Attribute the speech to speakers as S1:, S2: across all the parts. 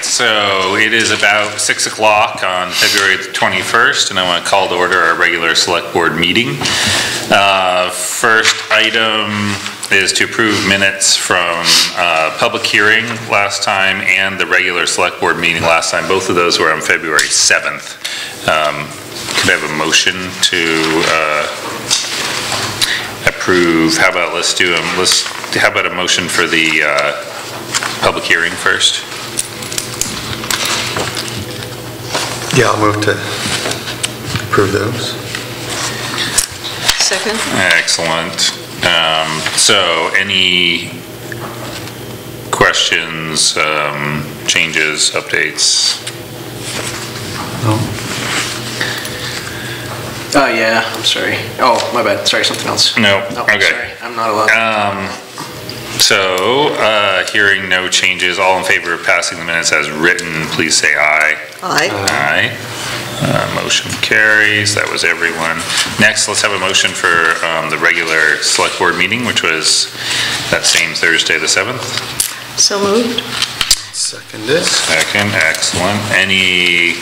S1: so it is about 6 o'clock on February the 21st, and I want to call to order our regular select board meeting. First item is to approve minutes from public hearing last time and the regular select board meeting last time. Both of those were on February 7th. Could I have a motion to approve? How about how about a motion for the public hearing first?
S2: Yeah, I'll move to approve those.
S3: Second.
S1: Excellent. So any questions, changes, updates?
S2: No.
S4: Yeah, I'm sorry. Oh, my bad. Sorry, something else.
S1: No.
S4: Oh,
S1: Okay.
S4: Sorry, I'm not allowed.
S1: Hearing no changes, all in favor of passing the minutes as written, please say aye.
S3: Aye.
S1: Aye. Motion carries. That was everyone. Next, let's have a motion for the regular select board meeting, which was that same Thursday, the 7th.
S3: So moved.
S2: Seconded.
S1: Second, excellent. Any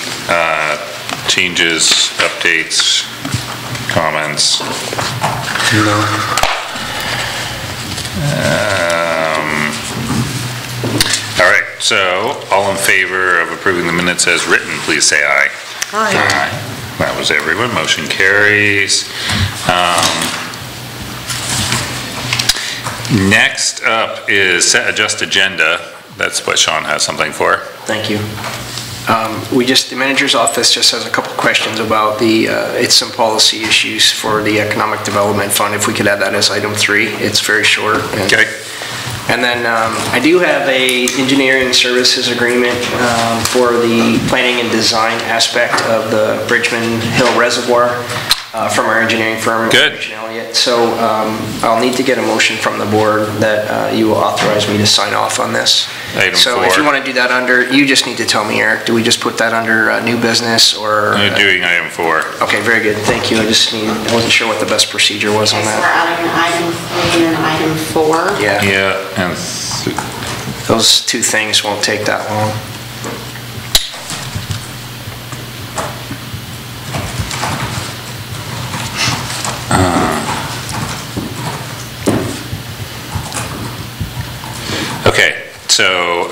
S1: changes, updates, comments?
S2: No.
S1: All right, so all in favor of approving the minutes as written, please say aye.
S3: Aye.
S1: Aye. That was everyone. Motion carries. Next up is set adjust agenda. That's what Sean has something for.
S4: Thank you. The manager's office just has a couple questions about it's some policy issues for the Economic Development Fund. If we could add that as item 3, it's very short.
S1: Okay.
S4: And then I do have a engineering services agreement for the planning and design aspect of the Bridgman Hill Reservoir from our engineering firm.
S1: Good.
S4: So I'll need to get a motion from the board that you will authorize me to sign off on this.
S1: Item 4.
S4: So if you want to do that you just need to tell me, Eric, do we just put that under new business or?
S1: We're doing item 4.
S4: Okay, very good. Thank you. I wasn't sure what the best procedure was on that.
S5: We're adding item 3 and item 4.
S4: Yeah.
S1: Yeah, and
S4: Those two things won't take that long.
S1: okay, so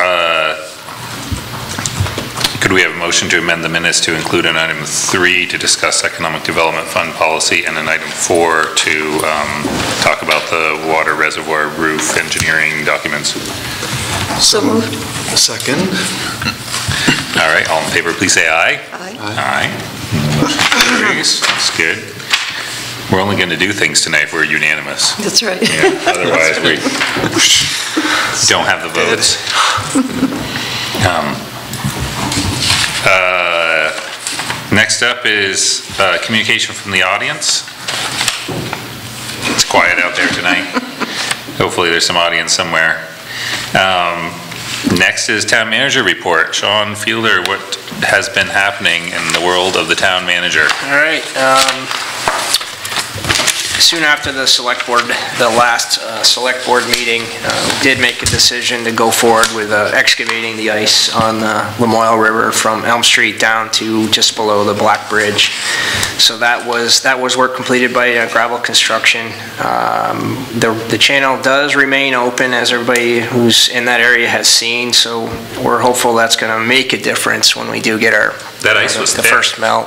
S1: could we have a motion to amend the minutes to include an item 3 to discuss Economic Development Fund policy and an item 4 to talk about the water reservoir roof engineering documents?
S3: So moved.
S2: Second.
S1: All right, all in favor, please say aye.
S3: Aye.
S1: Aye. Motion carries. That's good. We're only going to do things tonight if we're unanimous.
S3: That's right.
S1: Yeah, otherwise we don't have the votes. Next up is communication from the audience. It's quiet out there tonight. Hopefully there's some audience somewhere. Next is town manager report. Sean Fielder, what has been happening in the world of the town manager?
S4: All right. Soon after the last select board meeting, we did make a decision to go forward with excavating the ice on the Lamoille River from Elm Street down to just below the Black Bridge. So that was work completed by gravel construction. The channel does remain open, as everybody who's in that area has seen. So we're hopeful that's going to make a difference when we do get
S1: That ice was
S4: the
S1: thick.
S4: first melt.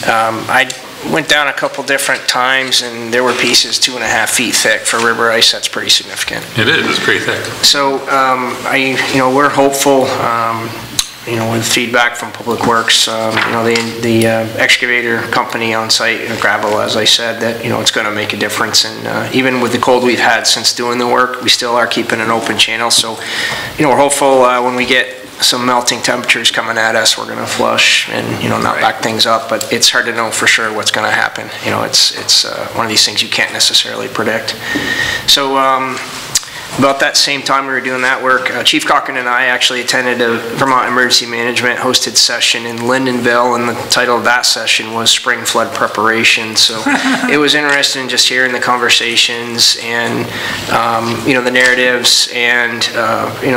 S4: I went down a couple different times, and there were pieces 2.5 feet thick for river ice. That's pretty significant.
S1: It is. It's pretty thick.
S4: So we're hopeful. With feedback from Public Works, the excavator company on site, gravel, as I said, that it's going to make a difference. And even with the cold we've had since doing the work, we still are keeping an open channel. So, we're hopeful when we get some melting temperatures coming at us, we're going to flush and not back things up. But it's hard to know for sure what's going to happen. It's one of these things you can't necessarily predict. So About that same time we were doing that work, Chief Cochran and I actually attended a Vermont Emergency Management hosted session in Lyndonville, and the title of that session was Spring Flood Preparation. So it was interesting just hearing the conversations and, the narratives, and,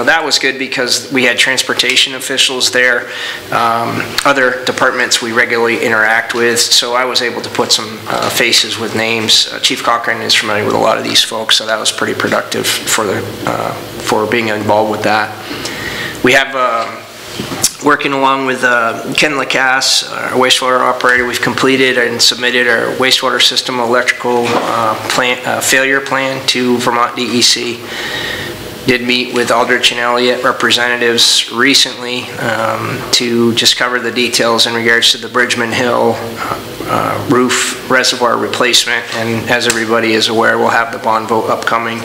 S4: that was good because we had transportation officials there, other departments we regularly interact with, so I was able to put some faces with names. Chief Cochran is familiar with a lot of these folks, so that was pretty productive for being involved with that. We have working along with Ken Lacasse, our wastewater operator. We've completed and submitted our wastewater system electrical failure plan to Vermont DEC. Did meet with Aldrich and Elliott representatives recently to just cover the details in regards to the Bridgman Hill roof reservoir replacement, and as everybody is aware, we'll have the bond vote upcoming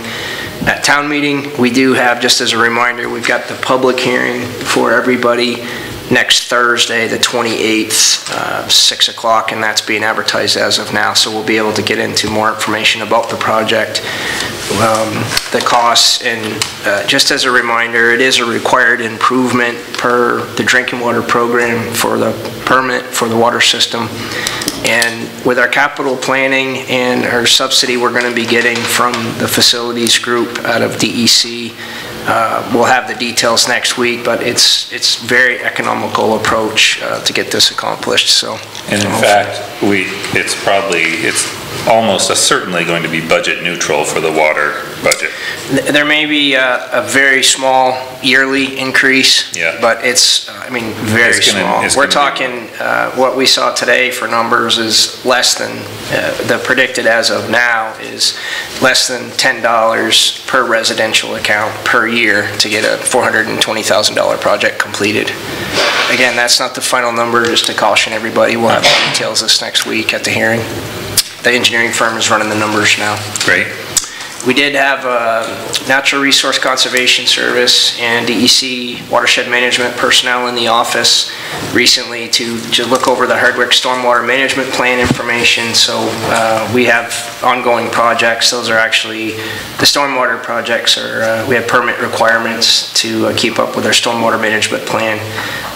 S4: at town meeting. We do have, just as a reminder, we've got the public hearing for everybody next Thursday, the 28th, 6 o'clock, and that's being advertised as of now, so we'll be able to get into more information about the project, the costs, and just as a reminder, it is a required improvement per the drinking water program for the permit for the water system. And with our capital planning and our subsidy we're going to be getting from the facilities group out of DEC, we'll have the details next week, but it's very economical approach to get this accomplished. So,
S1: and in fact, it's almost certainly going to be budget neutral for the water budget.
S4: There may be a very small yearly increase, but it's, very small. We're talking, what we saw today for numbers is less than, the predicted as of now is less than $10 per residential account per year to get a $420,000 project completed. Again, that's not the final number, just to caution everybody. We'll have the details this next week at the hearing. The engineering firm is running the numbers now.
S1: Great.
S4: We did have Natural Resource Conservation Service and DEC watershed management personnel in the office recently to look over the Hardwick stormwater management plan information. So we have ongoing projects. Those are actually, the stormwater projects are, we have permit requirements to keep up with our stormwater management plan.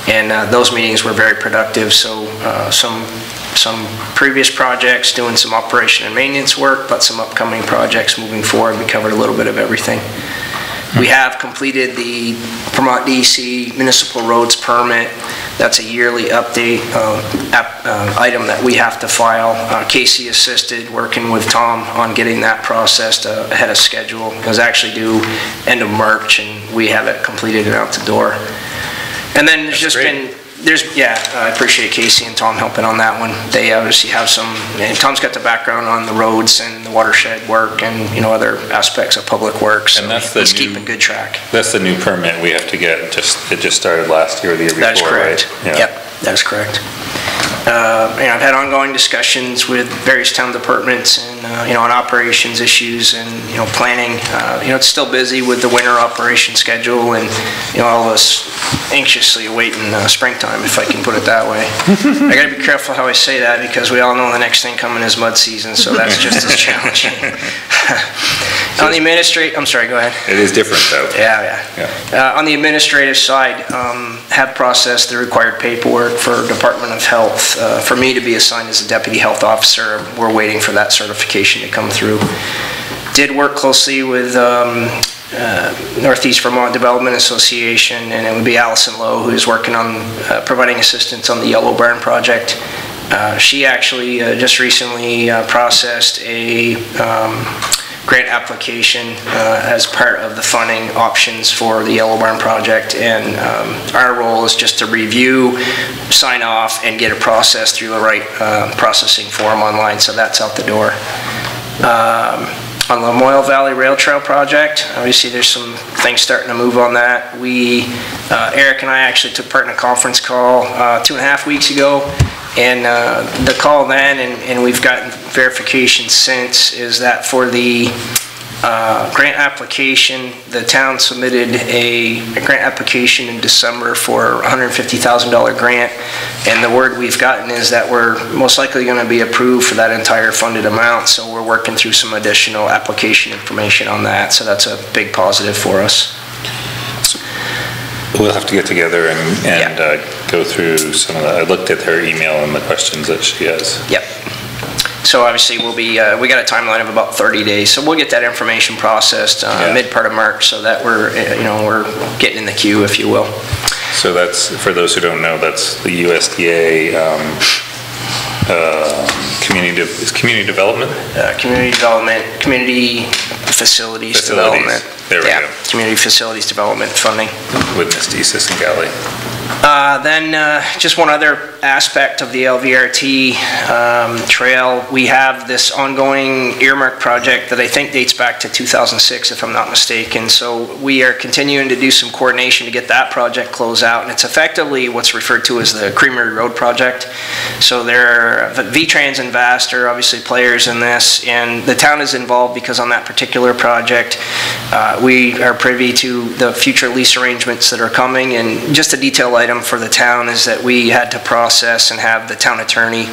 S4: And those meetings were very productive. So some previous projects doing some operation and maintenance work, but some upcoming projects moving forward. We covered a little bit of everything. We have completed the Vermont DEC municipal roads permit. That's a yearly update item that we have to file. Casey assisted working with Tom on getting that processed ahead of schedule. It was actually due end of March, and we have it completed and out the door. And then there's just been, I appreciate Casey and Tom helping on that one. They obviously have some, and Tom's got the background on the roads and the watershed work and, other aspects of public works. So
S1: and that's
S4: he's keeping good track.
S1: That's the new permit we have to get. It just started last year or the year before,
S4: That's correct.
S1: Right? Yeah.
S4: Yep, that is correct. I've had ongoing discussions with various town departments and, on operations issues and, planning. It's still busy with the winter operation schedule and, all of us anxiously awaiting springtime, if I can put it that way. I got to be careful how I say that because we all know the next thing coming is mud season, so that's just as challenging. On the administrative, I'm sorry, go ahead.
S1: It is different though.
S4: Yeah. On the administrative side, have processed the required paperwork for Department of Health. For me to be assigned as a deputy health officer, we're waiting for that certification to come through. Did work closely with Northeast Vermont Development Association, and it would be Allison Lowe who is working on providing assistance on the Yellow Barn project. She actually just recently processed a grant application as part of the funding options for the Yellow Barn project, and our role is just to review, sign off, and get it processed through the right processing form online, so that's out the door. On the Lamoille Valley Rail Trail project, obviously there's some things starting to move on that. Eric and I actually took part in a conference call 2.5 weeks ago, and the call then, and we've gotten verification since, is that for the grant application. The town submitted a grant application in December for a $150,000 grant, and the word we've gotten is that we're most likely going to be approved for that entire funded amount, so we're working through some additional application information on that, so that's a big positive for us.
S1: We'll have to get together and go through some of that. I looked at her email and the questions that she has.
S4: Yep. So obviously we'll be, we got a timeline of about 30 days, so we'll get that information processed mid part of March, so that we're, we're getting in the queue, if you will.
S1: So that's, for those who don't know, that's the USDA community development? Community
S4: Facilities Development.
S1: There we go.
S4: Community Facilities Development funding.
S1: With Misty Sisson-Galley.
S4: Then just one other aspect of the LVRT trail, we have this ongoing earmark project that I think dates back to 2006, if I'm not mistaken. So we are continuing to do some coordination to get that project closed out, and it's effectively what's referred to as the Creamery Road project. So there are V-Trans and VAST are obviously players in this, and the town is involved because on that particular project we are privy to the future lease arrangements that are coming, and just a detail item for the town is that we had to process and have the town attorney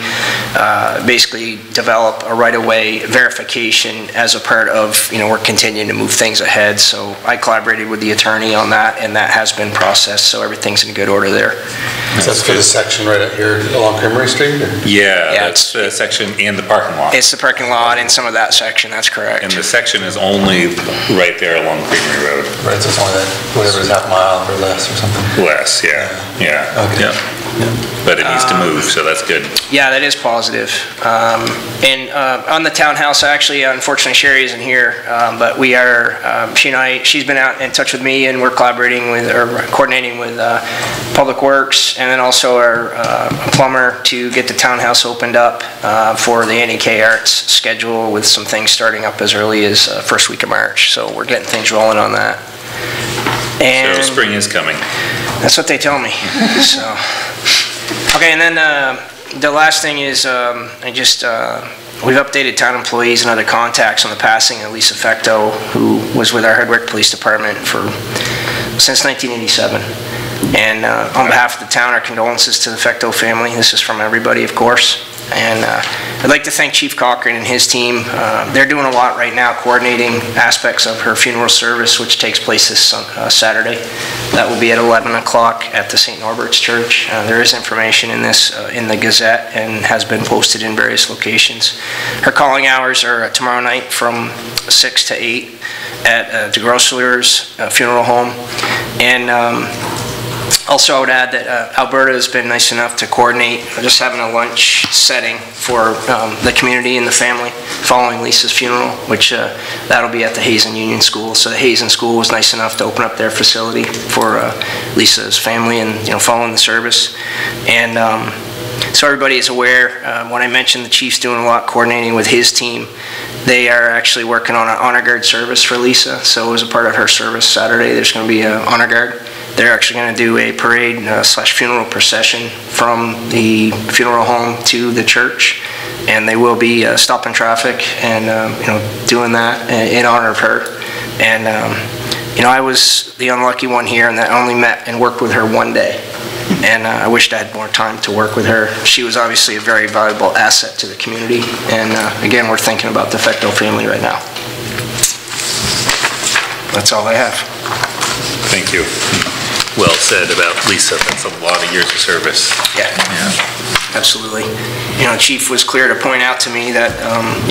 S4: basically develop a right-of-way verification as a part of, we're continuing to move things ahead. So I collaborated with the attorney on that, and that has been processed, so everything's in good order there.
S2: That's for the section right up here along Creamery Street? Or?
S1: Yeah, that's the section and the parking lot.
S4: It's the parking lot and some of that section, that's correct.
S1: And the section is only right there along Creamery Road.
S2: Right, so it's only that, whatever is half mile or less or something?
S1: Less, yeah.
S2: Okay.
S1: Yeah. But it needs to move, so that's good.
S4: Yeah, that is positive. And on the townhouse, actually, unfortunately, Sherry isn't here, but we are, she's been out in touch with me, and we're collaborating with, or coordinating with Public Works, and then also our plumber to get the townhouse opened up for the NEK Arts schedule, with some things starting up as early as first week of March. So we're getting things rolling on that. And
S1: so spring is coming.
S4: That's what they tell me. So, okay, and then the last thing is we've updated town employees and other contacts on the passing of Lisa Fecto, who was with our Hardwick Police Department since 1987. And on behalf of the town, our condolences to the Fecto family. This is from everybody, of course. And I'd like to thank Chief Cochran and his team. They're doing a lot right now, coordinating aspects of her funeral service, which takes place this Saturday. That will be at 11 o'clock at the St. Norbert's Church. There is information in this in the Gazette and has been posted in various locations. Her calling hours are tomorrow night from 6 to 8 at the Grosslers Funeral Home. And also, I would add that Alberta has been nice enough to coordinate just having a lunch setting for the community and the family following Lisa's funeral, which that'll be at the Hazen Union School. So the Hazen School was nice enough to open up their facility for Lisa's family and following the service. And so everybody is aware, when I mentioned the chief's doing a lot coordinating with his team, they are actually working on an honor guard service for Lisa. So as a part of her service Saturday, there's going to be an honor guard. They're actually going to do a parade slash funeral procession from the funeral home to the church, and they will be stopping traffic and doing that in honor of her. And I was the unlucky one here, and I only met and worked with her one day, and I wished I had more time to work with her. She was obviously a very valuable asset to the community, and again, we're thinking about the Fecto family right now. That's all I have.
S1: Thank you. Well said about Lisa. That's a lot of years of service.
S4: Yeah. Absolutely. Chief was clear to point out to me that,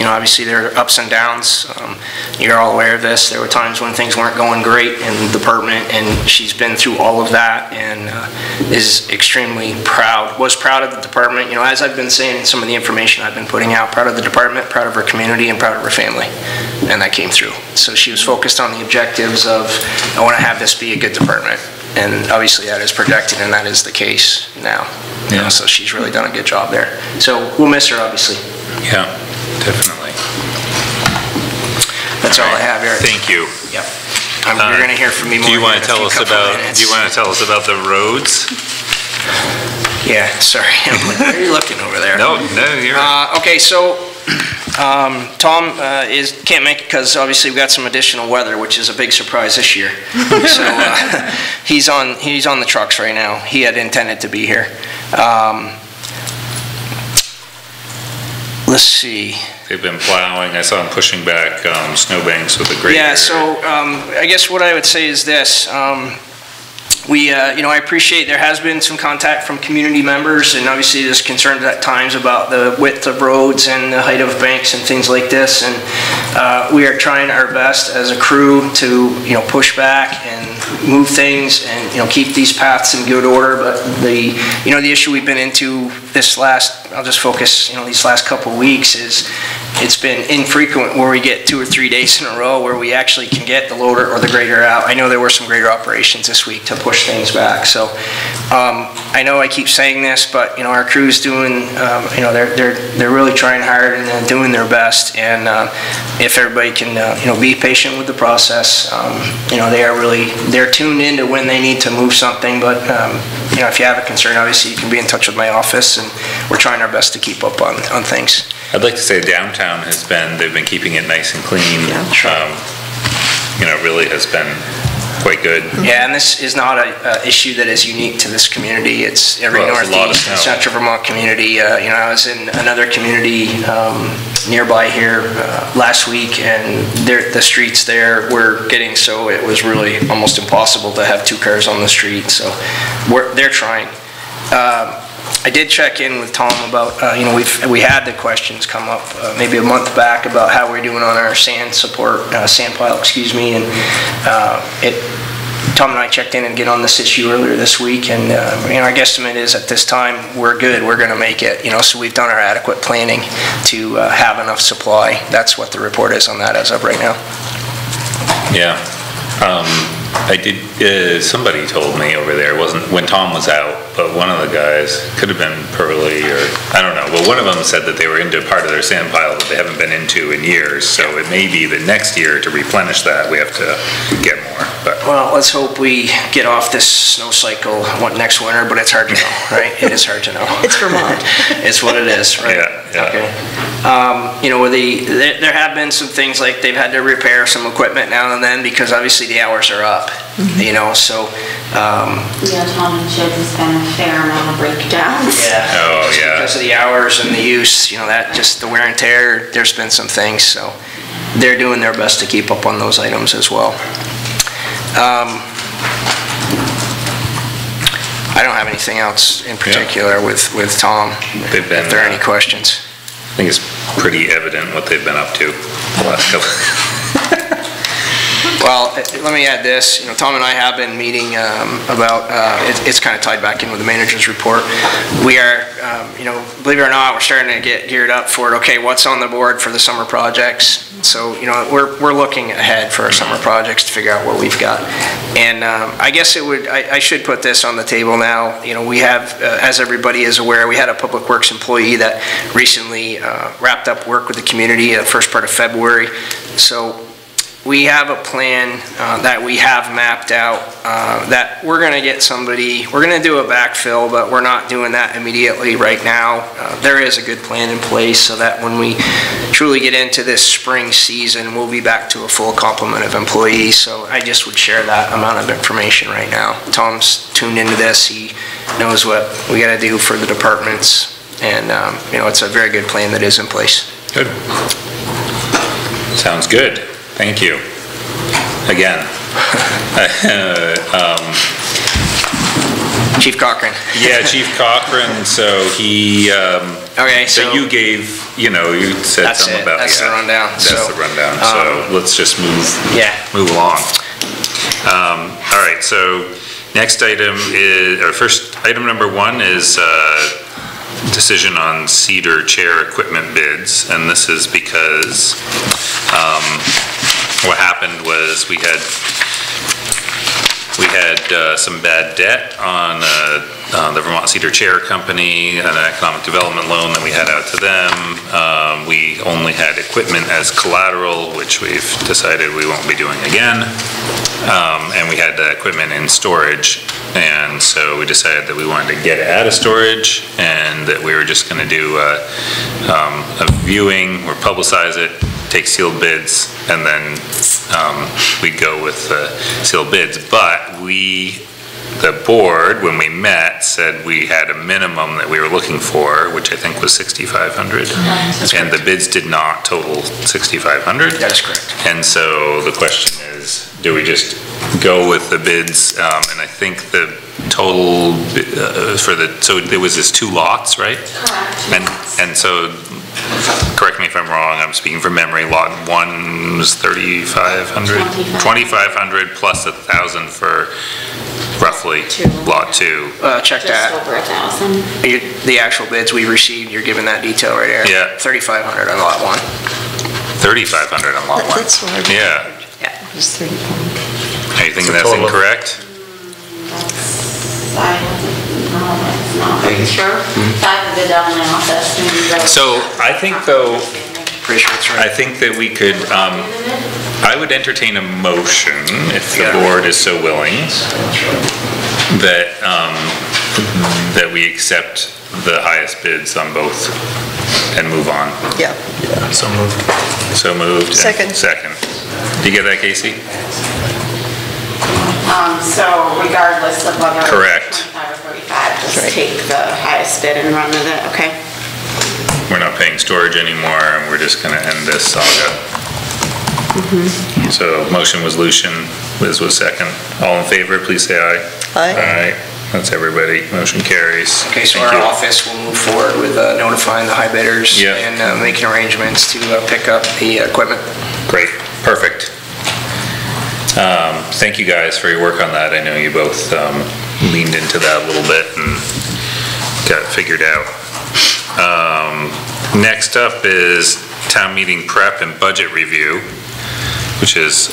S4: obviously there are ups and downs. You're all aware of this. There were times when things weren't going great in the department, and she's been through all of that and is extremely proud, was proud of the department. As I've been saying in some of the information I've been putting out, proud of the department, proud of her community, and proud of her family. And that came through. So she was focused on the objectives of, I want to have this be a good department. And obviously that is projected, and that is the case now.
S1: Yeah.
S4: So she's really done a good job there. So we'll miss her, obviously.
S1: Yeah, definitely.
S4: That's all I have, Eric.
S1: Thank you.
S4: Yep. You're going to hear from me more.
S1: Do you want to tell us about the roads?
S4: Yeah, sorry. Why are you looking over there?
S1: No, you're...
S4: Okay, so Tom can't make it because obviously we've got some additional weather, which is a big surprise this year. So he's on the trucks right now. He had intended to be here. Let's see.
S1: They've been plowing. I saw them pushing back snowbanks with a grader.
S4: Yeah, so I guess what I would say is this. I appreciate there has been some contact from community members, and obviously there's concerns at times about the width of roads and the height of banks and things like this. And we are trying our best as a crew to, push back and move things and, keep these paths in good order. But the issue we've been into I'll just focus, these last couple of weeks is it's been infrequent where we get 2 or 3 days in a row where we actually can get the loader or the grader out. I know there were some grader operations this week to push things back. So I know I keep saying this, but our crew's doing, they're really trying hard and doing their best. And if everybody can, be patient with the process, they're tuned into when they need to move something. But if you have a concern, obviously you can be in touch with my office, and we're trying our best to keep up on things.
S1: I'd like to say downtown they've been keeping it nice and clean.
S4: Yeah, sure.
S1: It really has been quite good.
S4: Yeah, and this is not an issue that is unique to this community. It's every northeast and central Vermont community. I was in another community nearby here last week, and the streets there were getting so it was really almost impossible to have 2 cars on the street. So they're trying. I did check in with Tom about, we had the questions come up maybe a month back about how we're doing on our sand pile, and Tom and I checked in and get on this issue earlier this week, and our guesstimate is at this time we're good, we're going to make it, so we've done our adequate planning to have enough supply. That's what the report is on that as of right now.
S1: Yeah. I did, somebody told me over there, it wasn't when Tom was out, but one of the guys, could have been Pearly or, I don't know, but one of them said that they were into part of their sand pile that they haven't been into in years, so it may be that next year to replenish that, we have to get more. But.
S4: Well, let's hope we get off this snow cycle next winter, but it's hard to know, right? It is hard to know.
S3: It's Vermont.
S4: It's what it is, right?
S1: Yeah.
S4: Okay. There have been some things like they've had to repair some equipment now and then because obviously the hours are up, so.
S5: Yeah, Tom and Joe, there's been a fair amount of breakdowns.
S4: Yeah.
S1: Oh, yeah.
S4: Because of the hours and the use, that just the wear and tear, there's been some things, so they're doing their best to keep up on those items as well. I don't have anything else in particular with Tom, if there are any questions.
S1: I think it's pretty evident what they've been up to the last couple.
S4: Well, let me add this. Tom and I have been meeting about, it's kind of tied back in with the manager's report. We are, believe it or not, we're starting to get geared up for, okay, what's on the board for the summer projects? So, we're looking ahead for our summer projects to figure out what we've got. And I guess I should put this on the table now. We have, as everybody is aware, we had a Public Works employee that recently wrapped up work with the community the first part of February. So we have a plan that we have mapped out that we're going to get somebody, we're going to do a backfill, but we're not doing that immediately right now. There is a good plan in place so that when we truly get into this spring season, we'll be back to a full complement of employees. So I just would share that amount of information right now. Tom's tuned into this. He knows what we got to do for the departments. And, it's a very good plan that is in place.
S1: Good. Sounds good. Thank you. Again.
S4: Chief Cochran.
S1: Yeah, Chief Cochran. So he.
S4: Okay. So
S1: you gave. You said something about.
S4: That's the rundown.
S1: That's the rundown. So let's just move along. All right. So next item first item number 1 is. Decision on Cedar chair equipment bids, and this is because what happened was we had some bad debt on the Vermont Cedar Chair Company, an economic development loan that we had out to them. We only had equipment as collateral, which we've decided we won't be doing again. And we had equipment in storage, and so we decided that we wanted to get it out of storage and that we were just going to do a viewing or publicize it, take sealed bids, and then we'd go with sealed bids. But the board, when we met, said we had a minimum that we were looking for, which I think was $6,500. And the bids did not total $6,500.
S4: That is correct.
S1: And so the question is, do we just go with the bids? And I think the total so there was this 2 lots, right?
S5: Correct.
S1: And so, correct me if I'm wrong, I'm speaking from memory, lot 1 was 3,500? 2,500 plus 1,000 for roughly lot 2.
S4: Check
S5: Just
S4: that.
S5: over 1,000.
S4: The actual bids we received, you're given that detail right there.
S1: Yeah.
S4: 3,500 on lot 1.
S1: 3,500 on lot 1.
S3: That's what I read.
S1: Yeah.
S3: It was 30.
S1: Are you thinking
S2: So
S1: that's
S2: total-
S1: incorrect?
S5: That's not very sure. I have a bid down in my office. Maybe
S1: So I think though,
S4: Pretty sure it's
S1: I
S4: right.
S1: think that we could, I would entertain a motion, if the board is so willing, that, that we accept the highest bids on both and move on.
S3: Yeah.
S2: Yeah, so moved.
S1: So moved.
S3: Second.
S1: Second. Do you get that, Casey?
S5: So regardless of whether it's
S1: Correct.
S5: 25 or 35, just
S3: Right.
S5: take the highest bid and run with it, okay?
S1: We're not paying storage anymore, and we're just gonna end this saga. So motion was Lucian, Liz was second. All in favor, please say aye.
S3: Aye.
S1: Aye, that's everybody, motion carries.
S4: Okay, so
S1: Thank
S4: our
S1: you.
S4: office will move forward with notifying the high bidders
S1: Yeah.
S4: and making arrangements to pick up the equipment.
S1: Great, perfect. Thank you guys for your work on that. I know you both leaned into that a little bit and got it figured out. Next up is town meeting prep and budget review, which is,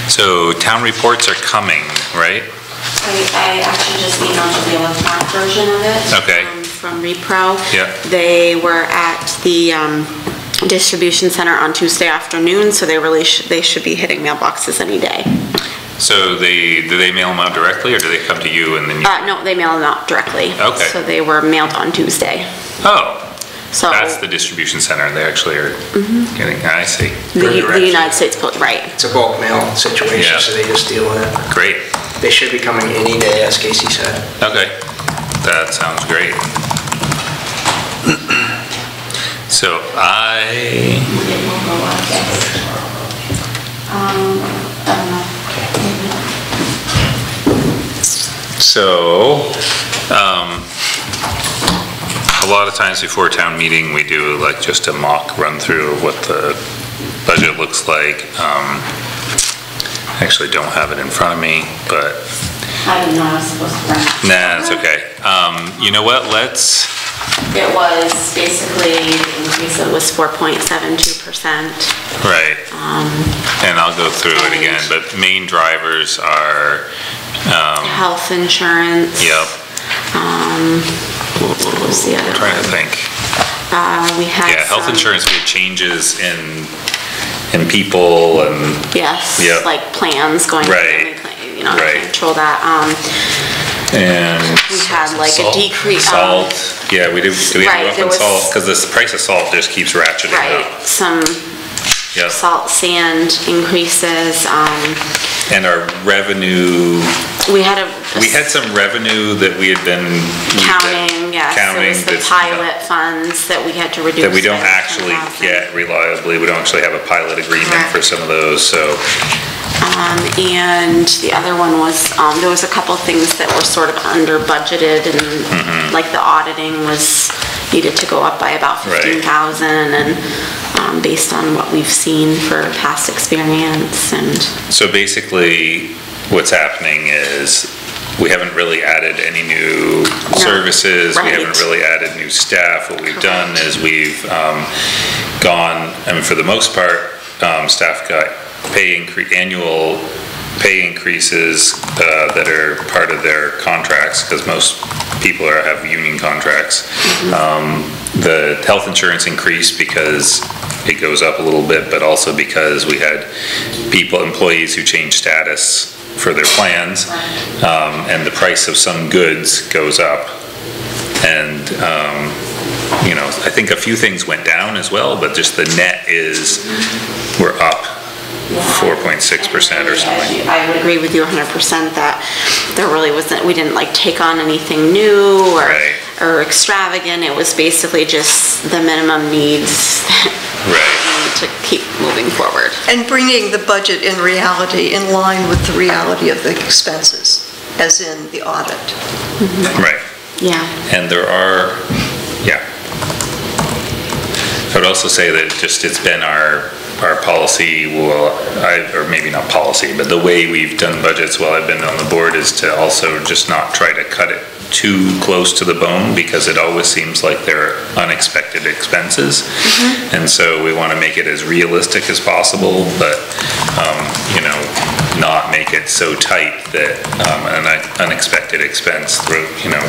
S1: so town reports are coming, right?
S5: I actually just emailed you the electronic version of it.
S1: Okay.
S5: From Repro.
S1: Yeah.
S5: They were at the distribution center on Tuesday afternoon, so they should be hitting mailboxes any day.
S1: So do they mail them out directly, or do they come to you and then you?
S5: No, they mail them out directly.
S1: Okay.
S5: So they were mailed on Tuesday.
S1: Oh,
S5: So
S1: that's the distribution center, they actually are getting, I see.
S5: the United States Post, right.
S4: It's a bulk mail situation,
S1: Yeah.
S4: so they just deal with it.
S1: Great,
S4: They should be coming any day, as Casey said.
S1: okay, that sounds great. So
S5: It will go up, yes. I don't know.
S1: So, a lot of times before town meeting, we do like just a mock run through of what the budget looks like. I actually don't have it in front of me, but
S5: I didn't know I was supposed to bring it.
S1: nah, it's okay. You know what,
S5: It was basically, the increase it was 4.72%.
S1: right. And I'll go through it again, but main drivers are,
S5: Health insurance.
S1: yep,
S5: What was the other
S1: trying to
S5: one?
S1: think.
S5: We had
S1: Yeah, health
S5: some-
S1: insurance, we had changes in people and,
S5: Yes,
S1: Yep.
S5: like plans going.
S1: Right.
S5: You know,
S1: Right.
S5: control that.
S1: and
S5: We had like a
S2: Salt.
S5: decrease.
S1: salt, yeah, we do we have
S5: Right,
S1: rough
S5: there
S1: on
S5: was-
S1: salt, because the price of salt just keeps ratcheting
S5: Right,
S1: up.
S5: some
S1: Yep.
S5: salt sand increases.
S1: And our revenue,
S5: We had
S1: we had some revenue that we had been.
S5: counting, yes. It
S1: Counting
S5: was the
S1: that's-
S5: pilot funds that we had to reduce.
S1: That we don't
S5: by
S1: actually
S5: 10,000.
S1: get reliably, we don't actually have a pilot agreement
S5: Correct.
S1: for some of those, so,
S5: And the other one was, there was a couple things that were sort of under budgeted
S1: Mm-hmm.
S5: and like the auditing was, needed to go up by about
S1: Right.
S5: 15,000 and based on what we've seen for past experience and.
S1: so basically, what's happening is, we haven't really added any new services, we
S5: right.
S1: haven't really added new staff. What we've done is we've gone, I mean, for the most part, staff got annual pay increases that are part of their contracts, because most people have union contracts. The health insurance increased because it goes up a little bit, but also because we had employees who changed status for their plans, and the price of some goods goes up. And, you know, I think a few things went down as well, but just the net we're up 4.6% or something.
S5: I would agree with you 100% that there really wasn't, we didn't like take on anything new or extravagant. It was basically just the minimum needs to keep moving forward.
S3: And bringing the budget in reality in line with the reality of the expenses, as in the audit.
S1: Right.
S5: Yeah.
S1: And there are, I would also say that it's been our policy, or maybe not policy, but the way we've done budgets while I've been on the board is to also just not try to cut it too close to the bone, because it always seems like there are unexpected expenses. And so we want to make it as realistic as possible, but, you know, not make it so tight that an unexpected expense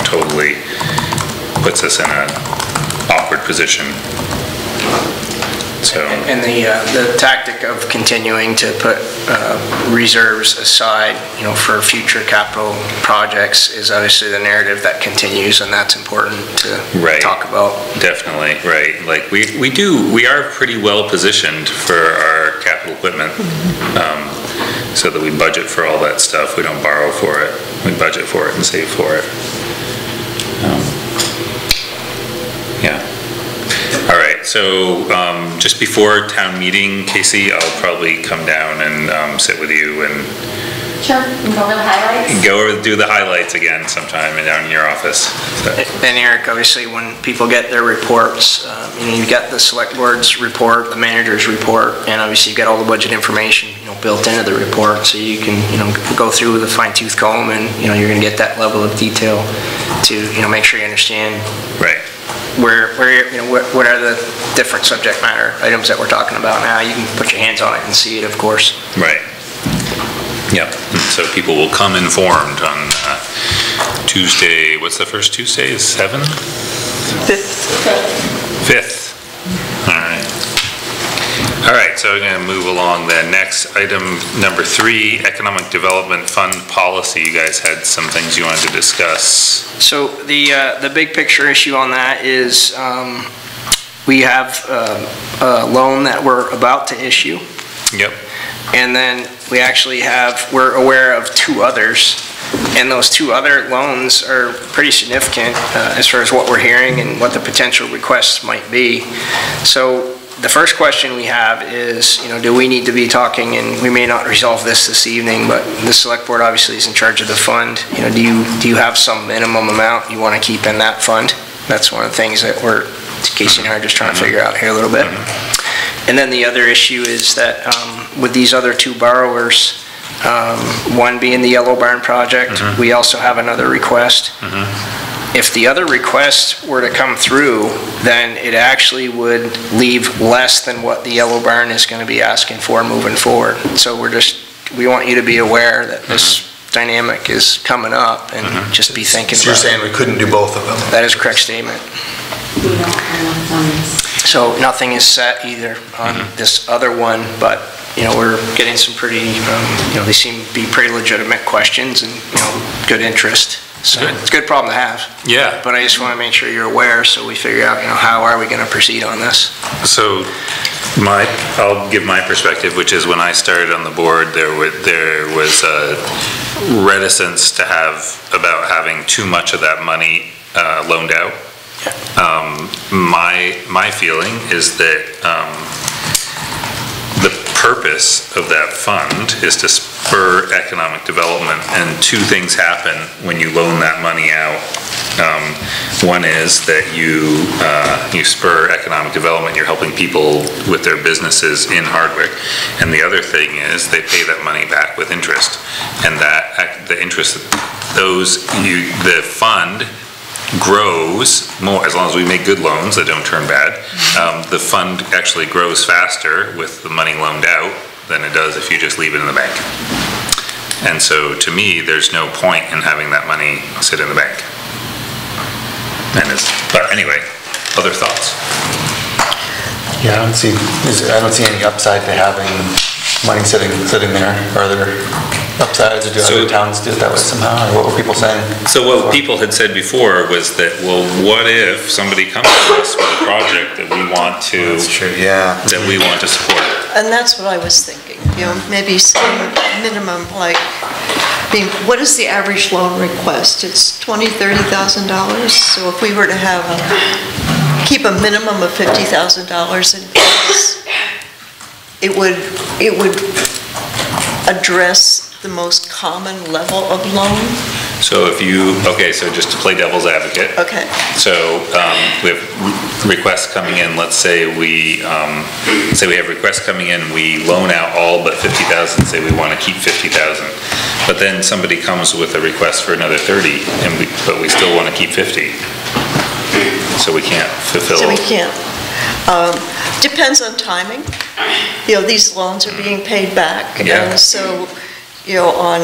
S1: totally puts us in an awkward position. So.
S4: And the tactic of continuing to put reserves aside, you know, for future capital projects is obviously the narrative that continues, and that's important to talk about. Definitely, right. Like we are pretty well positioned for our capital equipment, so that we budget for all that stuff. We don't borrow for it. We budget for it and save for it. Yeah. All right, so just before town meeting, Casey, I'll probably come down and sit with you and
S5: Sure, and go over the highlights.
S1: Do the highlights again sometime down in your office. So.
S4: And Eric, obviously, when people get their reports, you know, you've got the select board's report, the manager's report, and obviously you've got all the budget information, you know, built into the report, so you can, you know, go through with a fine-tooth comb, and you know, you're going to get that level of detail to, you know, make sure you understand. Right. Where you know, what are the different subject matter items that we're talking about now? You can put your hands on it and see it, of course. Right. Yep. So people will come informed on Tuesday. What's the first Tuesday? Is 7th? 5th. All right. All right. So we're going to move along then. Next item number 3, Economic Development Fund Policy. You guys had some things you wanted to discuss. So the big picture issue on that is we have a loan that we're about to issue. Yep. And then we actually we're aware of 2 others, and those 2 other loans are pretty significant as far as what we're hearing and what the potential requests might be. So the first question we have is, you know, do we need to be talking, and we may not resolve this evening, but the select board obviously is in charge of the fund. You know, do you have some minimum amount you want to keep in that fund? That's one of the things that Casey and I are just trying to figure out here a little bit. And then the other issue is that with these other 2 borrowers, one being the Yellow Barn project, we also have another request. If the other request were to come through, then it actually would leave less than what the Yellow Barn is going to be asking for moving forward. So we want you to be aware that this dynamic is coming up, and just be thinking about it.
S2: So you're saying we couldn't do both of them?
S4: That is a correct statement. So nothing is set either on this other one, but you know, we're getting some pretty, you know, they seem to be pretty legitimate questions, and you know, good interest. So it's a good problem to have. Yeah. But I just want to make sure you're aware, so we figure out, you know, how are we going to proceed on this. So I'll give my perspective, which is when I started on the board, there was a reticence about having too much of that money loaned out. My feeling is that the purpose of that fund is to spur economic development, and 2 things happen when you loan that money out. One is that you spur economic development, you're helping people with their businesses in Hardwick, and the other thing is they pay that money back with interest, and the interest, the fund grows more as long as we make good loans that don't turn bad. The fund actually grows faster with the money loaned out than it does if you just leave it in the bank.
S1: And so to me, there's no point in having that money sit in the bank. But anyway, other thoughts?
S2: Yeah, I don't see any upside to having money sitting there. Are there upsides, or do other towns do it that way somehow, or what were people saying?
S1: So what people had said before was that, well, what if somebody comes to us with a project that we want to...
S2: That's true, yeah.
S1: That we want to support?
S3: And that's what I was thinking, maybe some minimum, like, what is the average loan request? It's $20,000, $30,000, so if we were to have keep a minimum of $50,000 in place, it would address the most common level of loan.
S1: So so just to play devil's advocate.
S3: Okay.
S1: So we have requests coming in, let's say we have requests coming in, we loan out all but 50,000, say we want to keep 50,000. But then somebody comes with a request for another 30, but we still want to keep 50. So we can't fulfill.
S3: So we can't. Depends on timing. These loans are being paid back.
S1: Yeah.
S3: And so, on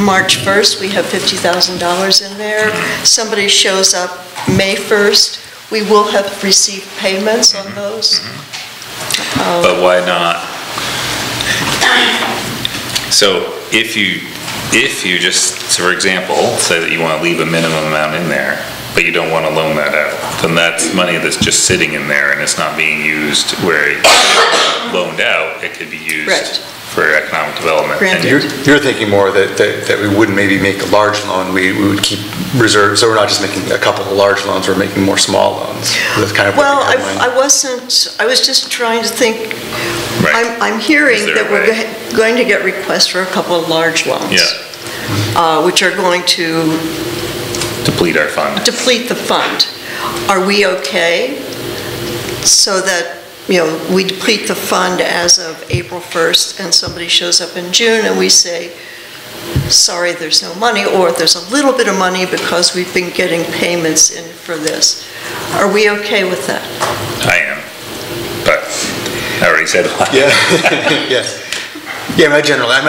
S3: March 1st, we have $50,000 in there. Somebody shows up May 1st, we will have received payments on those.
S1: But why not? So if you just, for example, say that you want to leave a minimum amount in there, but you don't want to loan that out, then that's money that's just sitting in there and it's not being used where it's loaned out. It could be used for economic development.
S3: Granted.
S2: And you're thinking more that we wouldn't maybe make a large loan, we would keep reserves, so we're not just making a couple of large loans, we're making more small loans. That's kind of
S3: Well,
S2: what you had in mind.
S3: I was just trying to think,
S1: Right.
S3: I'm hearing
S1: Is there
S3: that
S1: a
S3: we're
S1: way?
S3: going to get requests for a couple of large loans.
S1: Yeah.
S3: Which are going to
S1: Deplete our fund.
S3: deplete the fund. Are we okay? So that, we deplete the fund as of April 1st and somebody shows up in June and we say, sorry, there's no money, or there's a little bit of money because we've been getting payments in for this. Are we okay with that?
S1: I am, but I already said why.
S2: Yeah, yes. Yeah, I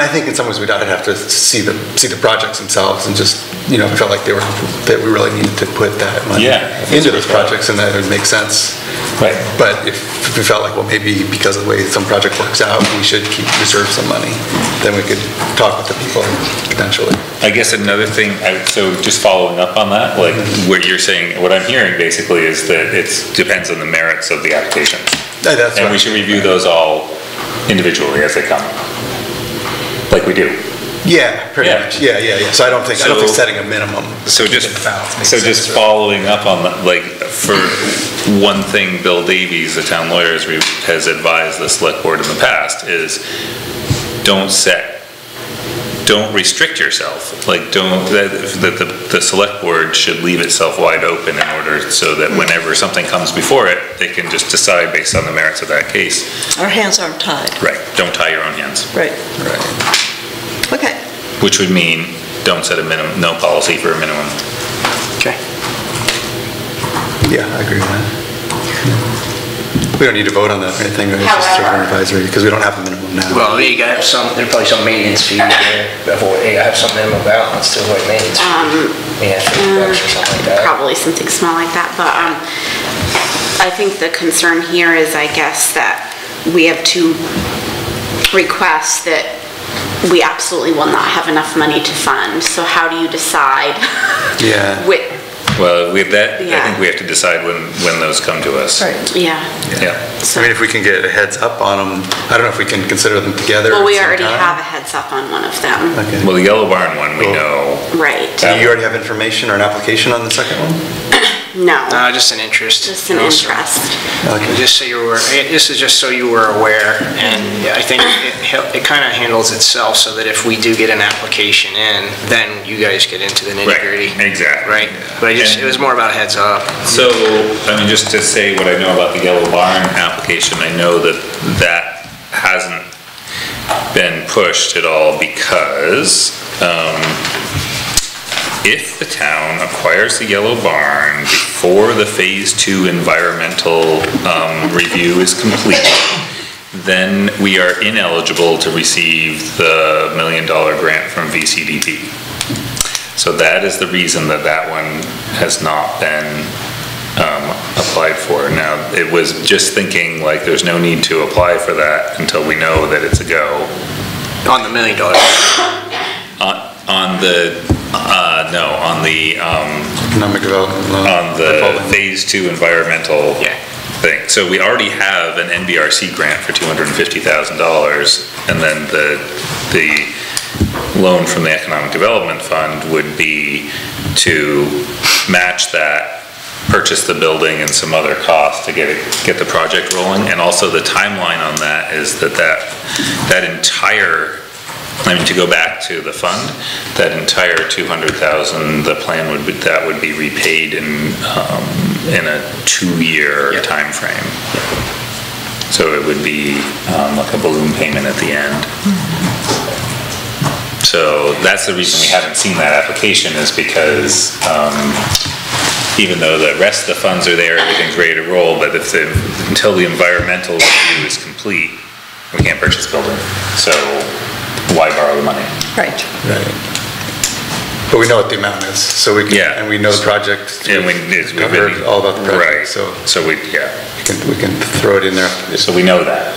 S2: think in some ways we'd have to see the projects themselves and just, felt like that we really needed to put that money into those projects and that it would make sense.
S1: Right.
S2: But if we felt like, well, maybe because of the way some project works out, we should reserve some money, then we could talk with the people potentially.
S1: I guess another thing, so just following up on that, like what you're saying, what I'm hearing basically is that it depends on the merits of the application. And we should review those all individually as they come, like we do.
S2: Yeah, pretty much. Yeah. So I don't think setting a minimum.
S1: So just following up on that, like for one thing, Bill Davies, the town lawyer, has advised the select board in the past is don't restrict yourself. Like the select board should leave itself wide open in order so that whenever something comes before it, they can just decide based on the merits of that case.
S3: Our hands aren't tied.
S1: Right. Don't tie your own hands.
S3: Right. Okay.
S1: Which would mean don't set a minimum, no policy for a minimum.
S4: Okay.
S2: Yeah, I agree with that. We don't need to vote on that or anything, it's just sort of an advisory, because we don't have a minimum now.
S4: Well, you gotta have there's probably some maintenance fee there. You gotta have some minimum balance to avoid maintenance fee. Yeah, $50 or something like that.
S5: Probably something small like that, but I think the concern here is, I guess, that we have two requests that we absolutely will not have enough money to fund. So how do you decide?
S2: Yeah.
S1: Well, with that, I think we have to decide when those come to us.
S3: Right.
S5: Yeah.
S2: I mean, if we can get a heads up on them, I don't know if we can consider them together.
S5: Well, we already have a heads up on one of them.
S2: Okay.
S1: Well, the Yellow Barn one, we know.
S5: Right.
S2: Do you already have information or an application on the second one?
S5: No.
S4: Just an interest.
S5: Just an interest.
S2: Okay.
S4: Just so you were, this is just so you were aware, and I think it kind of handles itself so that if we do get an application in, then you guys get into the nitty-gritty.
S1: Right, exactly.
S4: Right? But it was more about heads up.
S1: So, I mean, just to say what I know about the Yellow Barn application, I know that hasn't been pushed at all because if the town acquires the Yellow Barn before the Phase 2 environmental review is complete, then we are ineligible to receive the $1 million grant from VCDP. So that is the reason that that one has not been applied for. Now, it was just thinking like there's no need to apply for that until we know that it's a go.
S4: On the $1 million.
S1: On the
S2: Economic development loan.
S1: on the phase 2 environmental
S4: Yeah.
S1: thing. So we already have an NBRC grant for $250,000, and then the loan from the Economic Development Fund would be to match that, purchase the building and some other costs to get the project rolling. And also the timeline on that is that entire, I mean, to go back to the fund, that entire $200,000, the plan would be repaid in a 2-year time frame. So it would be like a balloon payment at the end. So that's the reason we haven't seen that application, is because even though the rest of the funds are there, everything's ready to roll, but until the environmental review is complete, we can't purchase the building. So why borrow the money?
S3: Right.
S2: Right. But we know what the amount is, so we can,
S1: Yeah.
S2: and we know the project.
S1: And we've
S2: covered
S1: been-
S2: all about the project,
S1: Right.
S2: so we can throw it in there.
S1: So we know that.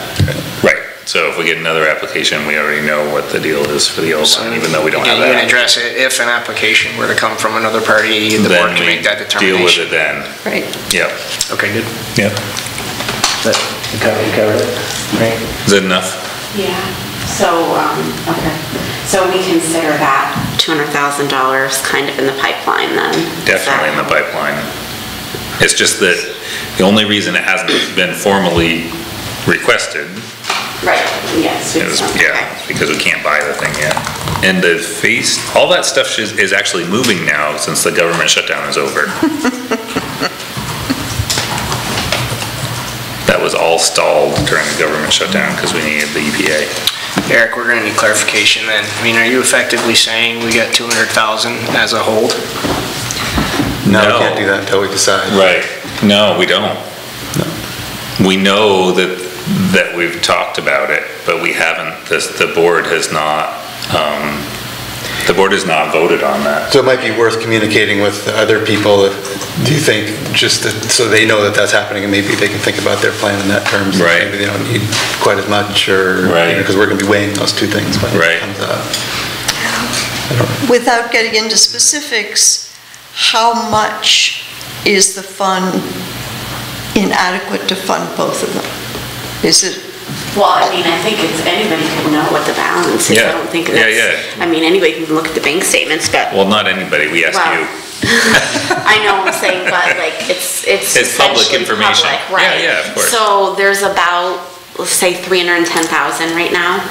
S1: Right. So if we get another application, we already know what the deal is for the old one, even though we don't have
S4: You can
S1: that.
S4: address it if an application were to come from another party, the board can make that
S1: Deal with it
S4: determination.
S1: then.
S3: Right.
S1: Yep.
S4: Okay, good.
S1: Yep.
S4: You covered it, right?
S1: Is that enough?
S5: Yeah, so, okay. So we consider that $200,000 kind of in the pipeline then?
S1: Definitely in the pipeline. It's just that the only reason it hasn't been formally requested
S5: Right, yes.
S1: is, because we can't buy the thing yet. And all that stuff is actually moving now since the government shutdown is over. That was all stalled during the government shutdown because we needed the EPA.
S4: Eric, we're gonna need clarification then. I mean, are you effectively saying we got 200,000 as a hold?
S2: No,
S1: No.
S2: we can't do that until we decide.
S1: Right. No, we don't. We know that we've talked about it, but we haven't, the board has not voted on that.
S2: So it might be worth communicating with the other people, do you think, so they know that that's happening, and maybe they can think about their plan in that terms.
S1: Right.
S2: Maybe they don't need quite as much, or,
S1: Right.
S2: because we're gonna be weighing those two things when
S1: Right.
S2: it comes up.
S3: Without getting into specifics, how much is the fund inadequate to fund both of them? Is it?
S5: Well, I mean, I think anybody could know what the balance is.
S1: Yeah.
S5: I don't think
S1: Yeah,
S5: that's,
S1: yeah.
S5: I mean, anybody can look at the bank statements, but.
S1: Well, not anybody, we asked
S5: Well,
S1: you.
S5: I know what I'm saying, but like, it's
S1: public
S5: essentially
S1: information.
S5: public, right?
S1: Yeah, of course.
S5: So there's about, let's say, 310,000 right now.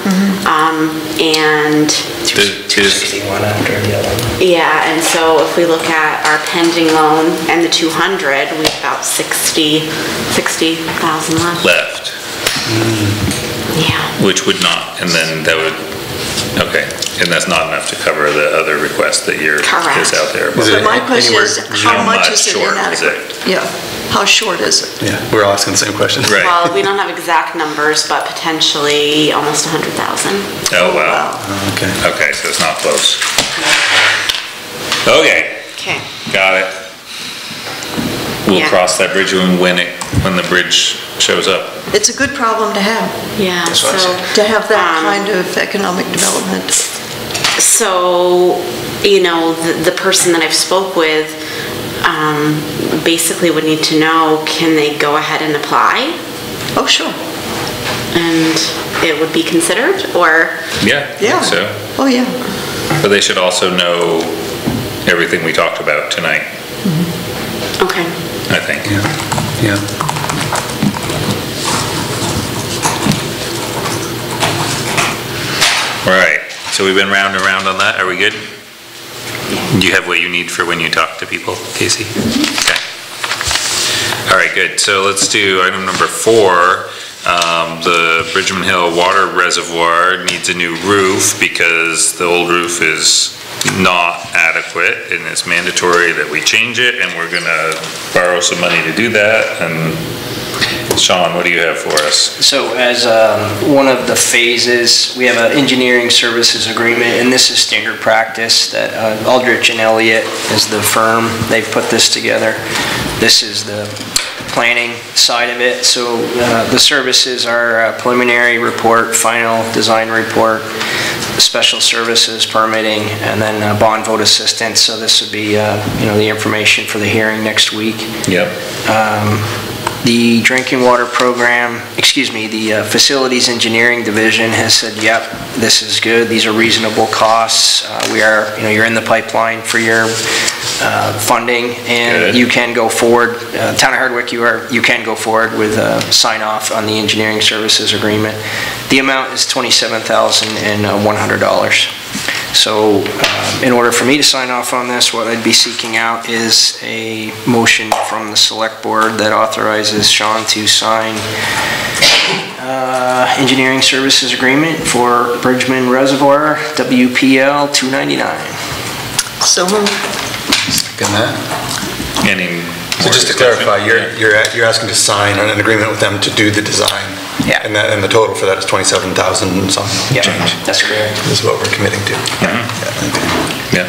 S5: And
S4: 261 after the other one.
S5: yeah, and so if we look at our pending loan and the 200, we have about 60,000 left.
S1: Left,
S5: Yeah.
S1: which would not, and then that would, okay, and that's not enough to cover the other request that is
S5: Correct.
S1: out there.
S2: Is
S3: So
S2: it
S3: my question
S2: anywhere-
S3: is, how much is it
S1: short is
S3: inadequate? Yeah, how short is it?
S2: Yeah, we're all asking the same question.
S1: Right.
S5: Well, we don't have exact numbers, but potentially almost 100,000.
S1: Oh, wow.
S2: Oh, okay.
S1: Okay, so it's not close. Okay,
S5: Okay.
S1: got it. We'll
S5: Yeah.
S1: cross that bridge when the bridge shows up.
S3: It's a good problem to have,
S5: Yeah,
S4: That's what I
S5: so,
S3: to have that
S5: Um,
S3: kind of economic development.
S5: so, the person that I've spoke with, basically would need to know, can they go ahead and apply?
S3: Oh, sure.
S5: And it would be considered, or?
S1: Yeah, I
S3: Yeah.
S1: think so.
S3: Oh, yeah.
S1: But they should also know everything we talked about tonight,
S5: Okay.
S1: I think.
S2: Yeah.
S1: All right, so we've been round and round on that. Are we good? Do you have what you need for when you talk to people, Casey? Okay. All right, good. So let's do item number 4. The Bridgman Hill Water Reservoir needs a new roof because the old roof is not adequate, and it's mandatory that we change it, and we're gonna borrow some money to do that, and Sean, what do you have for us?
S4: So as one of the phases, we have an engineering services agreement, and this is standard practice that Aldrich and Elliott is the firm. They've put this together. This is the planning side of it. So the services are preliminary report, final design report, special services, permitting, and then bond vote assistance. So this would be, the information for the hearing next week.
S1: Yep.
S4: The drinking water program, the facilities engineering division has said, yep, this is good. These are reasonable costs. You're in the pipeline for your funding, and
S1: good.
S4: You can go forward. Town of Hardwick, you can go forward with sign off on the engineering services agreement. The amount is $27,100. So in order for me to sign off on this, what I'd be seeking out is a motion from the select board that authorizes Sean to sign engineering services agreement for Bridgman Reservoir, WPL 299.
S3: So moved.
S2: Second that.
S1: Any
S2: So just to clarify, you're asking to sign an agreement with them to do the design?
S4: Yeah.
S2: And the total for that is 27,000 and something
S4: Yeah,
S2: change?
S4: that's correct.
S2: This is what we're committing to?
S1: Yeah.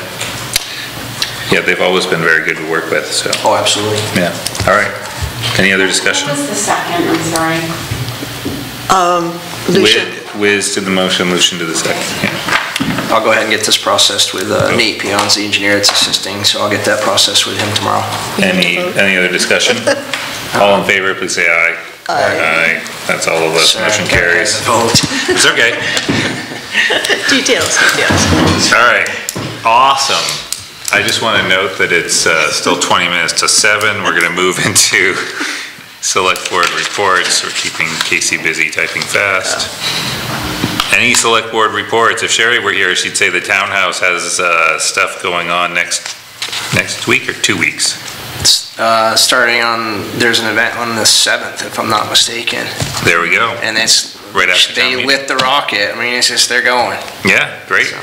S1: Yeah, they've always been very good to work with, so.
S4: Oh, absolutely.
S1: Yeah, all right. Any other discussion?
S5: What was the second, I'm sorry?
S3: Lucia.
S1: Wiz to the motion, Lucian to the second. Yeah.
S4: I'll go ahead and get this processed with Nate Peon's the engineer that's assisting, so I'll get that processed with him tomorrow.
S1: Any other discussion? All in favor, please say aye. Aye. That's all of us, motion carries.
S4: Vote.
S1: It's okay.
S3: Details.
S1: All right, awesome. I just want to note that it's still 20 minutes to 7. We're going to move into select board reports. We're keeping Casey busy typing fast. Any select board reports? If Sherry were here, she'd say the townhouse has stuff going on next week or 2 weeks.
S4: There's an event on the 7th, if I'm not mistaken.
S1: There we go.
S4: And it's
S1: right after town
S4: they
S1: meeting.
S4: lit the rocket. I mean, it's just, they're going.
S1: Yeah, great.
S4: So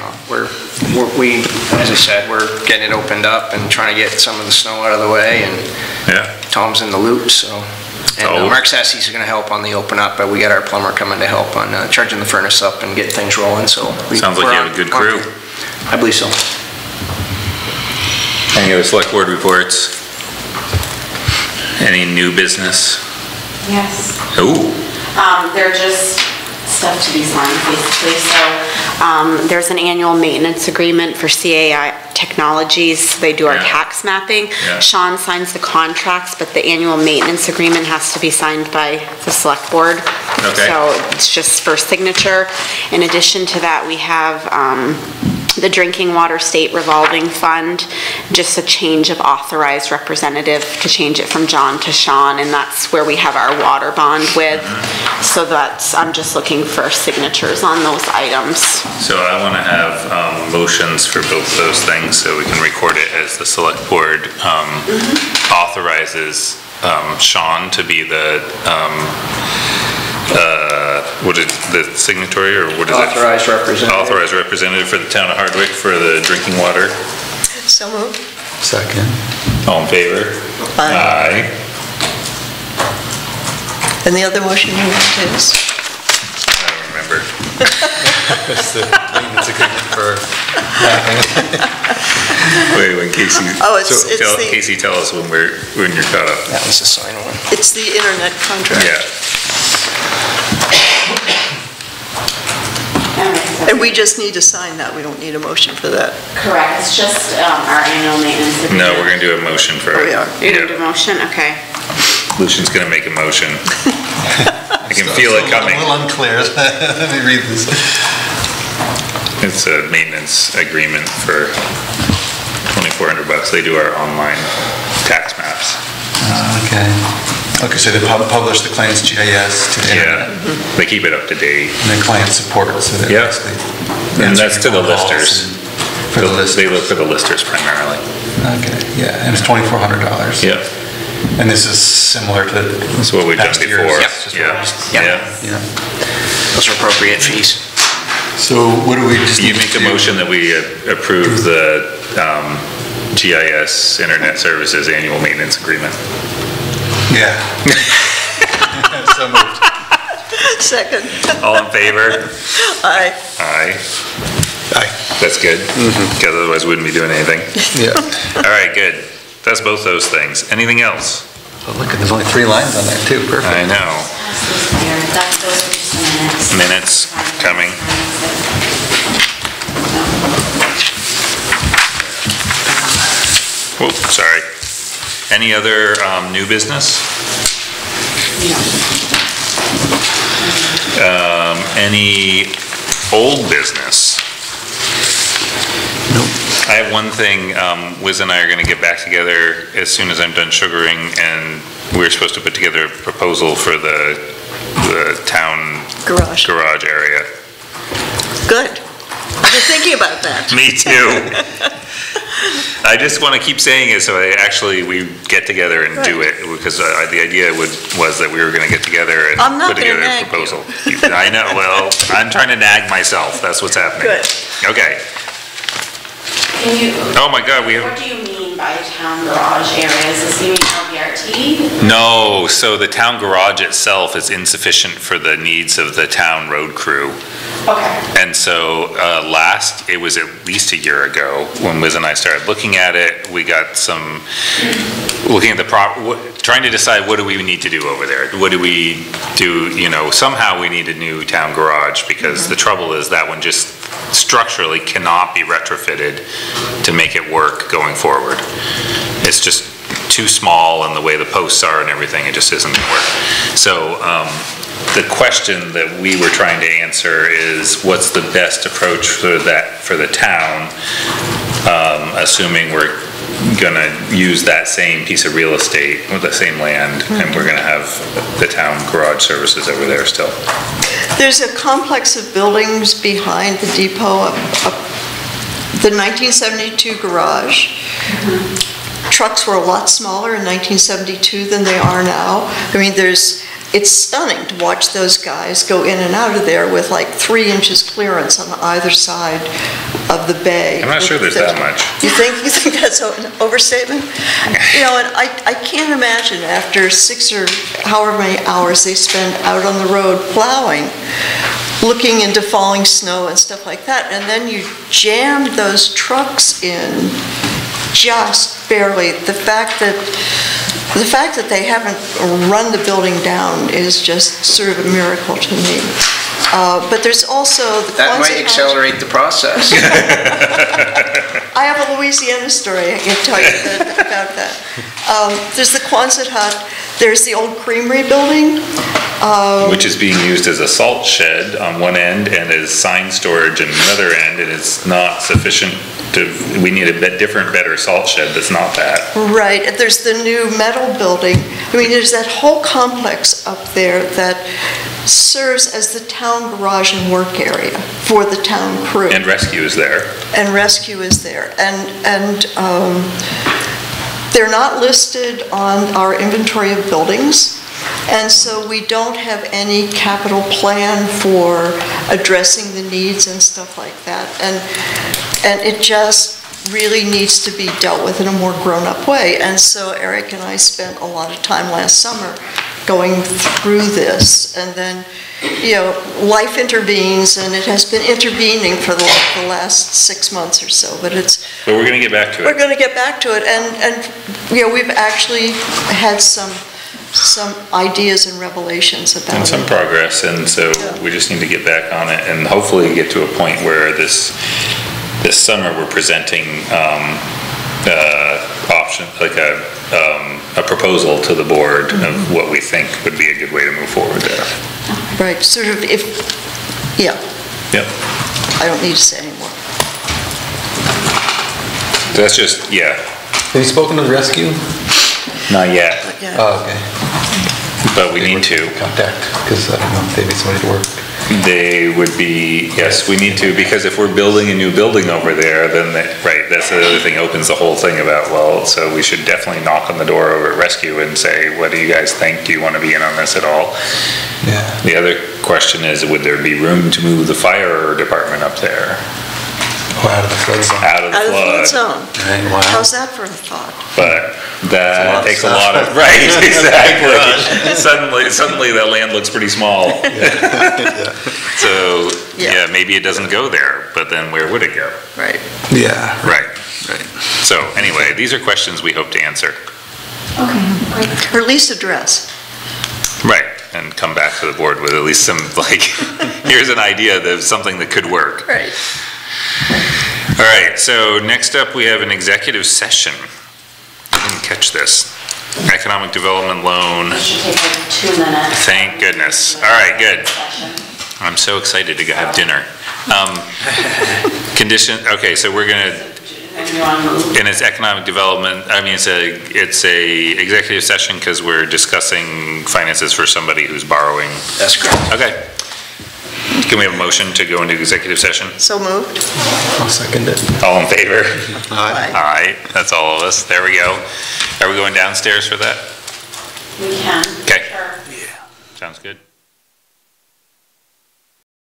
S4: we, as I said, we're getting it opened up and trying to get some of the snow out of the way, and
S1: Yeah.
S4: Tom's in the loop, so. And Mark Sassy's gonna help on the open up, but we got our plumber coming to help on charging the furnace up and getting things rolling, so.
S1: Sounds like you have a good crew.
S4: I believe so.
S1: Any other select board reports? Any new business?
S5: Yes.
S1: Ooh.
S5: They're just stuff to be signed, basically. So there's an annual maintenance agreement for CAI Technologies. They do our tax mapping.
S1: Yeah.
S5: Sean signs the contracts, but the annual maintenance agreement has to be signed by the select board.
S1: Okay.
S5: So it's just for signature. In addition to that, we have the Drinking Water State Revolving Fund, just a change of authorized representative to change it from John to Sean, and that's where we have our water bond with. So I'm just looking for signatures on those items.
S1: So I want to have motions for both those things so we can record it as the select board authorizes Sean to be the what is the signatory, or what is
S4: Authorized representative.
S1: Authorized representative for the town of Hardwick for the drinking water.
S3: So moved.
S2: Second.
S1: All in favor?
S3: Aye. And the other motion you want is?
S1: I don't remember.
S2: That's the maintenance agreement for.
S1: Wait, when Casey.
S3: Oh, it's the-
S1: Casey, tell us when you're caught up.
S4: That was the sign one.
S3: It's the internet contract.
S1: Yeah.
S3: And we just need to sign that. We don't need a motion for that.
S5: Correct, it's just our annual maintenance agreement.
S1: No, we're gonna do a motion for it.
S3: Oh, we are.
S5: You're gonna do a motion, okay.
S1: Lucian's gonna make a motion. I can feel it coming.
S2: A little unclear. Let me read this.
S1: It's a maintenance agreement for $2,400. They do our online tax maps.
S2: Okay. Okay, so they publish the client's GIS to the internet.
S1: Yeah, they keep it up to date.
S2: And then client support, so they're
S1: Yeah.
S2: basically.
S1: And that's to the
S2: answering phone calls
S1: listers.
S2: and- For the listers.
S1: They look for the listers primarily.
S2: Okay, yeah, and it's $2,400.
S1: Yeah,
S2: And this is similar to.
S1: that's what we've done
S2: past years.
S1: before.
S2: It's just what
S1: Yeah,
S2: we just-
S1: yeah.
S2: Yeah.
S4: Those are appropriate fees.
S2: So what do we just?
S1: You
S2: need
S1: make
S2: to
S1: a
S2: do?
S1: motion that we approve the GIS Internet Services Annual Maintenance Agreement.
S2: Yeah. So moved.
S3: Second.
S1: All in favor?
S3: Aye.
S1: Aye.
S2: Aye.
S1: That's good, because otherwise we wouldn't be doing anything.
S2: Yeah.
S1: All right, good. That's both those things. Anything else?
S2: Oh, look, there's only 3 lines on there too, perfect.
S1: I know.
S5: That's those are just minutes.
S1: Minutes coming. Whoop, sorry. Any other new business? Any old business?
S2: Nope.
S1: I have one thing, Wiz and I are gonna get back together as soon as I'm done sugaring, and we're supposed to put together a proposal for the town
S3: Garage.
S1: garage area.
S3: Good. I've been thinking about that.
S1: Me too. I just want to keep saying it so we get together and do it, because the idea was that we were going to get together and
S3: I'm not
S1: put together
S3: gonna
S1: a
S3: nag
S1: proposal. I know, well, I'm trying to nag myself, that's what's happening.
S3: Good.
S1: Okay.
S5: Can you,
S1: Oh my God, we
S5: what
S1: have,
S5: do you mean by town garage areas? Is you mean LVRT?
S1: no, so the town garage itself is insufficient for the needs of the town road crew.
S5: Okay.
S1: And so it was at least a year ago, when Liz and I started looking at it, we got looking at trying to decide what do we need to do over there? What do we do, somehow we need a new town garage, because the trouble is that one just structurally cannot be retrofitted to make it work going forward. It's just too small, and the way the posts are and everything, it just isn't gonna work. So the question that we were trying to answer is, what's the best approach for the town, assuming we're gonna use that same piece of real estate with the same land, and we're gonna have the town garage services over there still.
S3: There's a complex of buildings behind the depot, the 1972 garage. Trucks were a lot smaller in 1972 than they are now. I mean, it's stunning to watch those guys go in and out of there with like 3 inches clearance on either side of the bay.
S1: I'm not sure there's that much.
S3: You think that's an overstatement? And I can't imagine after 6 or however many hours they spend out on the road plowing, looking into falling snow and stuff like that, and then you jam those trucks in just barely. The fact that they haven't run the building down is just sort of a miracle to me. But there's also the
S4: That might accelerate the process.
S3: I have a Louisiana story I can tell you about that. There's the Quonset hut. There's the old creamery building.
S1: Which is being used as a salt shed on one end and as sign storage on another end, and it's not sufficient we need a different, better salt shed that's not that.
S3: Right, there's the new metal building. I mean, there's that whole complex up there that serves as the town garage and work area for the town crew.
S1: And rescue is there.
S3: And rescue is there. And they're not listed on our inventory of buildings. And so we don't have any capital plan for addressing the needs and stuff like that. And it just really needs to be dealt with in a more grown-up way. And so Eric and I spent a lot of time last summer going through this. And then, life intervenes, and it has been intervening for the last 6 months or so. But
S1: we're going to get back to it.
S3: We're going to get back to it. And we've actually had some ideas and revelations about it.
S1: And some progress, and so we just need to get back on it and hopefully get to a point where this summer we're presenting option, like a proposal to the board of what we think would be a good way to move forward there.
S3: Right, sort of Yep. I don't need to say anymore.
S1: That's just,
S2: Have you spoken to the rescue?
S1: Not yet.
S3: Yeah.
S2: Oh, okay.
S1: But we need to.
S2: Contact, because I don't know if they need somebody to work.
S1: They would be, yes, we need to, because if we're building a new building over there, then, that's the other thing, opens the whole thing about, so we should definitely knock on the door over at Rescue and say, what do you guys think? Do you want to be in on this at all?
S2: Yeah.
S1: The other question is, would there be room to move the fire department up there?
S2: Oh, out of the flood zone.
S1: out of the
S3: Out of the flood
S1: flood.
S3: zone.
S2: Right, wow.
S3: How's that for a thought?
S1: But that
S2: It's a lot of
S1: takes a
S2: stuff.
S1: lot of, right, exactly. Suddenly that land looks pretty small. So, yeah, maybe it doesn't go there, but then where would it go?
S3: Right.
S2: Yeah.
S1: Right. So anyway, these are questions we hope to answer.
S3: Or at least address.
S1: Right, and come back to the board with at least some, like, here's an idea of something that could work.
S3: Right.
S1: All right, so next up, we have an executive session. I didn't catch this. Economic development loan.
S5: It should take like 2 minutes.
S1: Thank goodness. All right, good. I'm so excited to go have dinner. Condition, okay, so we're gonna,
S5: You want to move?
S1: and it's economic development, I mean, it's a executive session because we're discussing finances for somebody who's borrowing.
S4: That's correct.
S1: Okay. Can we have a motion to go into executive session?
S3: So moved?
S2: I'll second it.
S1: All in favor?
S2: Aye.
S1: Aye, that's all of us. There we go. Are we going downstairs for that?
S5: We can.
S1: Okay.
S5: Sure.
S1: Sounds good.